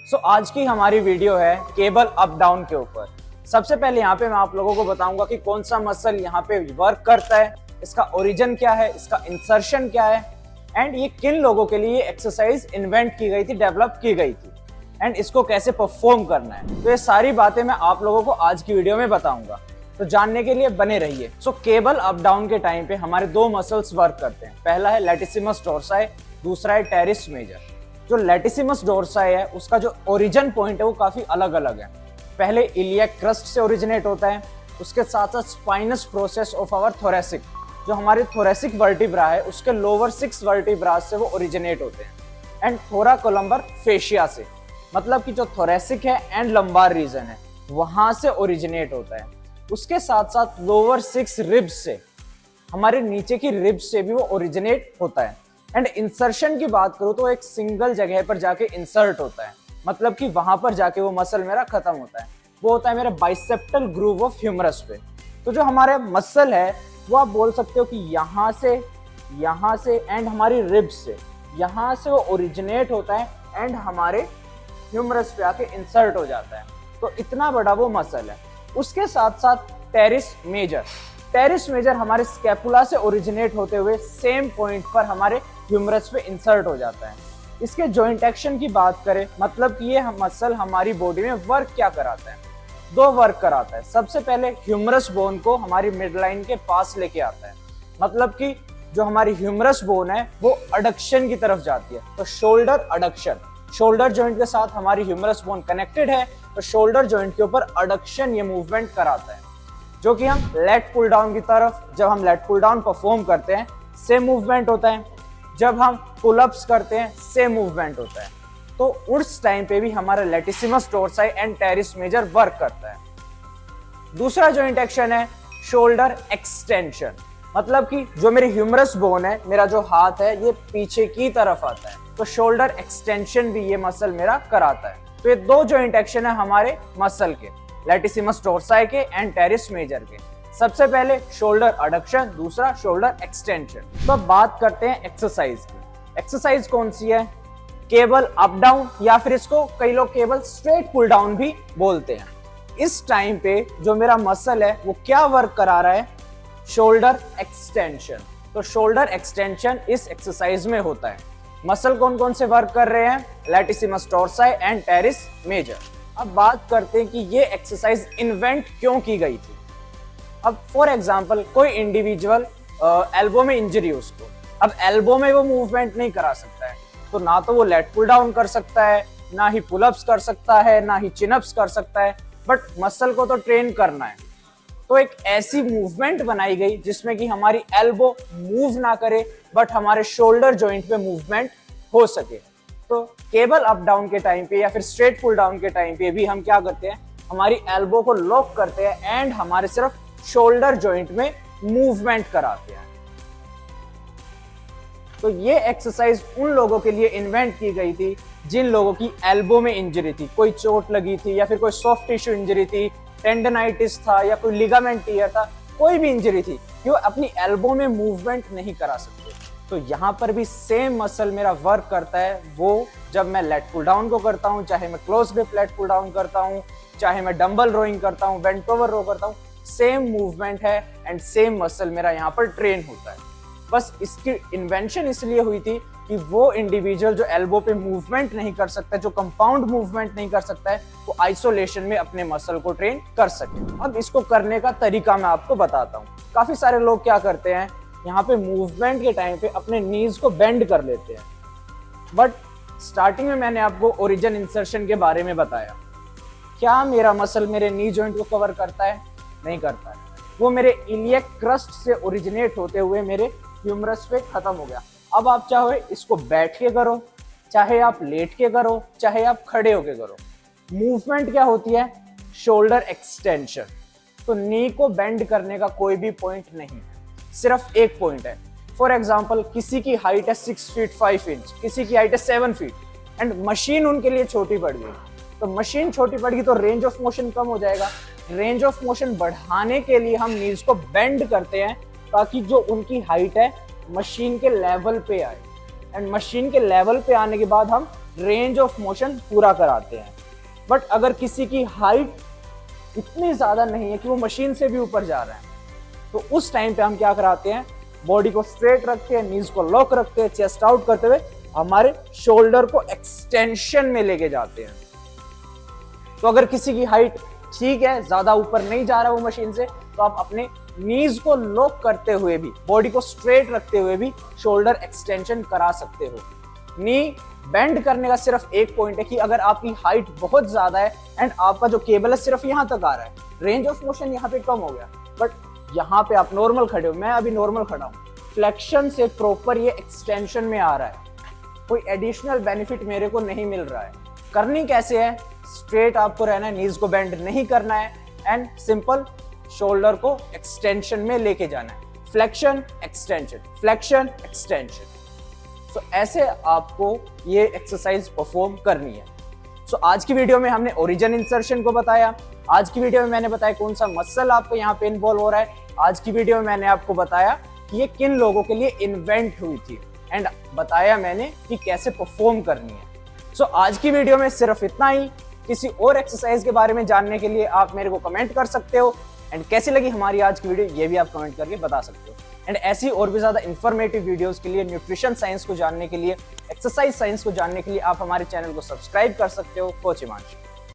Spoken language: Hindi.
आज की हमारी वीडियो है केबल अप डाउन के ऊपर। सबसे पहले यहाँ पे मैं आप लोगों को बताऊंगा कि कौन सा मसल यहाँ पे वर्क करता है, इसका ओरिजिन क्या है, इसका इंसर्शन क्या है एंड ये किन लोगों के लिए एक्सरसाइज इन्वेंट की गई थी, डेवलप की गई थी एंड इसको कैसे परफॉर्म करना है। तो ये सारी बातें मैं आप लोगों को आज की वीडियो में बताऊंगा, तो जानने के लिए बने रहिए। केबल अप डाउन के टाइम पे हमारे दो मसल्स वर्क करते हैं। पहला है लैटिसिमस डोर्साई, दूसरा है टेरिस मेजर। जो लैटिसिमस डोर्साई है उसका जो ओरिजिन पॉइंट है वो काफी अलग अलग है। पहले इलियक क्रस्ट से ओरिजिनेट होता है, उसके साथ साथ spinous process of our thoracic, जो हमारे थोरेसिक वर्टिब्रा है उसके लोअर 6 वर्टिब्रा से वो ओरिजिनेट होते हैं एंड थोराकोलम्बर फेशिया से, मतलब कि जो थोरेसिक है एंड लंबार रीजन है वहां से ओरिजिनेट होता है। उसके साथ साथ लोअर 6 रिब्स से, हमारे नीचे की रिब्स से भी वो ओरिजिनेट होता है। एंड इंसर्शन की बात करूं तो एक सिंगल जगह पर जाके इंसर्ट होता है, मतलब कि वहां पर जाके वो मसल मेरा खत्म होता है। वो होता है मेरा बाइसेप्टल ग्रूव ऑफ ह्यूमरस पे। तो जो हमारे मसल है वो आप बोल सकते हो कि यहाँ से एंड हमारी रिब्स से, यहाँ से वो ओरिजिनेट होता है एंड हमारे ह्यूमरस पे आके इंसर्ट हो जाता है। तो इतना बड़ा वो मसल है। उसके साथ साथ टेरिस मेजर हमारे स्कैपुला से ओरिजिनेट होते हुए सेम पॉइंट पर हमारे ह्यूमरस पे इंसर्ट हो जाता है। इसके जॉइंट एक्शन की बात करें, मतलब कि ये मसल हमारी बॉडी में वर्क क्या कराता है, दो वर्क कराता है। सबसे पहले ह्यूमरस बोन को हमारी मिड लाइन के पास लेके आता है, मतलब कि जो हमारी ह्यूमरस बोन है वो अडक्शन की तरफ जाती है। तो शोल्डर अडक्शन, शोल्डर जॉइंट के साथ हमारी ह्यूमरस बोन कनेक्टेड है, तो शोल्डर जॉइंट के ऊपर अडक्शन ये मूवमेंट कराता है, जो कि हम लेट पुल डाउन की तरफ, जब हम लेट पुल डाउन परफॉर्म करते हैं सेम मूवमेंट होता है, जब हम पुल अप्स करते हैं सेम मूवमेंट होता है। तो उस टाइम पे भी हमारा latissimus dorsi and teres major work करता है। दूसरा जॉइंट एक्शन है शोल्डर एक्सटेंशन, मतलब कि जो मेरी ह्यूमरस बोन है, मेरा जो हाथ है ये पीछे की तरफ आता है, तो शोल्डर एक्सटेंशन भी ये मसल मेरा कराता है। तो ये दो जॉइंट एक्शन है हमारे मसल के, लैटिसिमस डोर्साई के एंड टेरिस मेजर के। सबसे पहले शोल्डर अडक्शन, दूसरा शोल्डर एक्सटेंशन। तो अब बात करते हैं एक्सरसाइज की। एक्सरसाइज कौन सी है? केबल अप डाउन, या फिर इसको कई लोग केबल स्ट्रेट पुल डाउन भी बोलते हैं। इस टाइम पे जो मेरा मसल है वो क्या वर्क करा रहा है? Shoulder extension. तो शोल्डर एक्सटेंशन इस एक्सरसाइज में होता है। मसल कौन कौन से वर्क कर रहे हैं? Latissimus dorsi and teres major. अब बात करते हैं कि ये एक्सरसाइज इन्वेंट क्यों की गई थी। अब फॉर एग्जांपल कोई इंडिविजुअल एल्बो में इंजरी है उसको, अब एल्बो में वो मूवमेंट नहीं करा सकता है, तो ना तो वो लेट पुल डाउन कर सकता है, ना ही पुल अप्स कर सकता है, ना ही चिन अप्स कर सकता है, बट मसल को तो ट्रेन करना है। तो एक ऐसी मूवमेंट बनाई गई जिसमें कि हमारी एल्बो मूव ना करे बट हमारे शोल्डर जॉइंट पे मूवमेंट हो सके। तो केबल अप डाउन के टाइम पे या फिर स्ट्रेट पुल डाउन के टाइम पे भी हम क्या करते हैं, हमारी एल्बो को लॉक करते हैं एंड हमारे सिर्फ शोल्डर जॉइंट में मूवमेंट कराते हैं। तो ये एक्सरसाइज उन लोगों के लिए इन्वेंट की गई थी जिन लोगों की एल्बो में इंजरी थी, कोई चोट लगी थी या फिर कोई सॉफ्ट टिश्यू इंजरी थी, टेंडनाइटिस था या कोई लिगामेंट टियर था, कोई भी इंजरी थी कि वो अपनी एल्बो में मूवमेंट नहीं करा सकते। तो यहाँ पर भी सेम मसल मेरा वर्क करता है, वो जब मैं लेट पुल डाउन को करता हूँ, चाहे मैं close grip lat pull down करता हूँ, चाहे मैं डंबल रोइंग करता हूँ, बेंट ओवर रो करता हूँ, सेम मूवमेंट है एंड सेम मसल मेरा यहाँ पर ट्रेन होता है। बस इसकी इन्वेंशन इसलिए हुई थी कि वो इंडिविजुअल जो एल्बो पे मूवमेंट नहीं कर सकता, जो कंपाउंड मूवमेंट नहीं कर सकता है, वो आइसोलेशन में अपने मसल को ट्रेन कर सके। अब इसको करने का तरीका मैं आपको बताता हूँ। काफी सारे लोग क्या करते हैं, यहाँ पे मूवमेंट के टाइम पे अपने नीज को बेंड कर लेते हैं, बट स्टार्टिंग में मैंने आपको ओरिजिन इंसर्शन के बारे में बताया। क्या मेरा मसल मेरे नी जॉइंट को कवर करता है? नहीं करता है। वो मेरे इलियक क्रस्ट से ओरिजिनेट होते हुए मेरे ह्यूमरस पे खत्म हो गया। अब आप चाहे इसको बैठ के करो, चाहे आप लेट के करो, चाहे आप खड़े होके करो, मूवमेंट क्या होती है? Shoulder extension. तो नी को बेंड करने का कोई भी पॉइंट नहीं है, सिर्फ एक पॉइंट है। फॉर एग्जाम्पल किसी की हाइट है 6 फीट 5 इंच, किसी की हाइट है 7 फीट एंड मशीन उनके लिए छोटी पड़ गई, तो मशीन छोटी पड़ गई तो रेंज ऑफ मोशन कम हो जाएगा। रेंज ऑफ मोशन बढ़ाने के लिए हम नीज को बेंड करते हैं ताकि जो उनकी हाइट है मशीन के लेवल पे आए, एंड मशीन के लेवल पे आने के बाद हम रेंज ऑफ मोशन पूरा कराते हैं। बट अगर किसी की हाइट इतनी ज्यादा नहीं है कि वो मशीन से भी ऊपर जा रहा है, तो उस टाइम पे हम क्या कराते हैं, बॉडी को स्ट्रेट रखते हैं, नीज को लॉक रखते हैं, चेस्ट आउट करते हुए हमारे शोल्डर को एक्सटेंशन में लेके जाते हैं। तो अगर किसी की हाइट ठीक है, ज्यादा ऊपर नहीं जा रहा वो मशीन से, तो आप अपने नीज को लॉक करते हुए भी, बॉडी को स्ट्रेट रखते हुए भी शोल्डर एक्सटेंशन करा सकते हो। नी बेंड करने का सिर्फ एक पॉइंट है कि अगर आपकी हाइट बहुत ज्यादा है एंड आपका जो केबल है सिर्फ यहां तक आ रहा है, रेंज ऑफ मोशन यहाँ पे कम हो गया, बट यहाँ पे आप नॉर्मल खड़े हो, मैं अभी नॉर्मल खड़ा हूँ, फ्लेक्शन से प्रॉपर ये एक्सटेंशन में आ रहा है, कोई एडिशनल बेनिफिट मेरे को नहीं मिल रहा है। करनी कैसे है, स्ट्रेट आपको रहना है, नीज को बेंड नहीं करना है एंड सिंपल शोल्डर को एक्सटेंशन में लेके जाना है, फ्लेक्शन एक्सटेंशन, फ्लेक्शन एक्सटेंशन। सो ऐसे आपको ये एक्सरसाइज परफॉर्म करनी है। सो आज की वीडियो में हमने ओरिजिन इंसर्शन को बताया, आज की वीडियो में मैंने बताया कौन सा मसल आपको यहाँ पे इन्वॉल्व हो रहा है, आज की वीडियो में मैंने आपको बताया कि ये किन लोगों के लिए इन्वेंट हुई थी एंड बताया मैंने कि कैसे परफॉर्म करनी है। सो आज की वीडियो में सिर्फ इतना ही। किसी और एक्सरसाइज के बारे में जानने के लिए आप मेरे को कमेंट कर सकते हो एंड कैसी लगी हमारी आज की वीडियो ये भी आप कमेंट करके बता सकते हो। एंड ऐसी और भी ज्यादा इंफॉर्मेटिव वीडियोस के लिए, न्यूट्रिशन साइंस को जानने के लिए, एक्सरसाइज साइंस को जानने के लिए आप हमारे चैनल को सब्सक्राइब कर सकते हो। कोच हिमांशु।